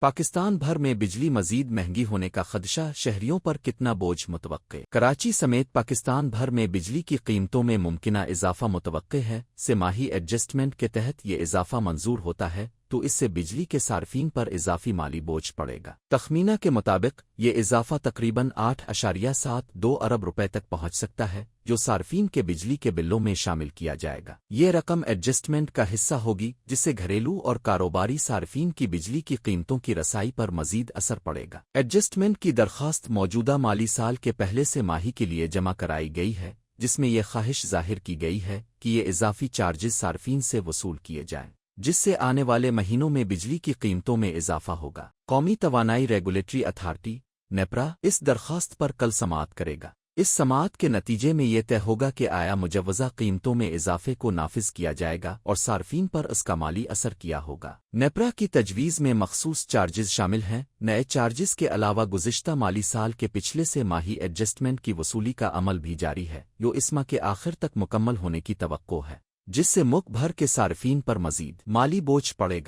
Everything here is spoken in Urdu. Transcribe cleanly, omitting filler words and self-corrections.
پاکستان بھر میں بجلی مزید مہنگی ہونے کا خدشہ، شہریوں پر کتنا بوجھ متوقع؟ کراچی سمیت پاکستان بھر میں بجلی کی قیمتوں میں ممکنہ اضافہ متوقع ہے۔ سہ ماہی ایڈجسٹمنٹ کے تحت یہ اضافہ منظور ہوتا ہے تو اس سے بجلی کے صارفین پر اضافی مالی بوجھ پڑے گا۔ تخمینہ کے مطابق یہ اضافہ تقریباً 8.72 ارب روپے تک پہنچ سکتا ہے، جو صارفین کے بجلی کے بلوں میں شامل کیا جائے گا۔ یہ رقم ایڈجسٹمنٹ کا حصہ ہوگی، جس سے گھریلو اور کاروباری صارفین کی بجلی کی قیمتوں کی رسائی پر مزید اثر پڑے گا۔ ایڈجسٹمنٹ کی درخواست موجودہ مالی سال کے پہلے سہ ماہی کے لیے جمع کرائی گئی ہے، جس میں یہ خواہش ظاہر کی گئی ہے کہ یہ اضافی چارجز صارفین سے وصول کیے جائیں، جس سے آنے والے مہینوں میں بجلی کی قیمتوں میں اضافہ ہوگا۔ قومی توانائی ریگولیٹری اتھارٹی نیپرا اس درخواست پر کل سماعت کرے گا۔ اس سماعت کے نتیجے میں یہ طے ہوگا کہ آیا مجوزہ قیمتوں میں اضافے کو نافذ کیا جائے گا اور صارفین پر اس کا مالی اثر کیا ہوگا۔ نیپرا کی تجویز میں مخصوص چارجز شامل ہیں۔ نئے چارجز کے علاوہ گزشتہ مالی سال کے پچھلے سہ ماہی ایڈجسٹمنٹ کی وصولی کا عمل بھی جاری ہے، جو اس ماہ کے آخر تک مکمل ہونے کی توقع ہے، جس سے ملک بھر کے صارفین پر مزید مالی بوجھ پڑے گا۔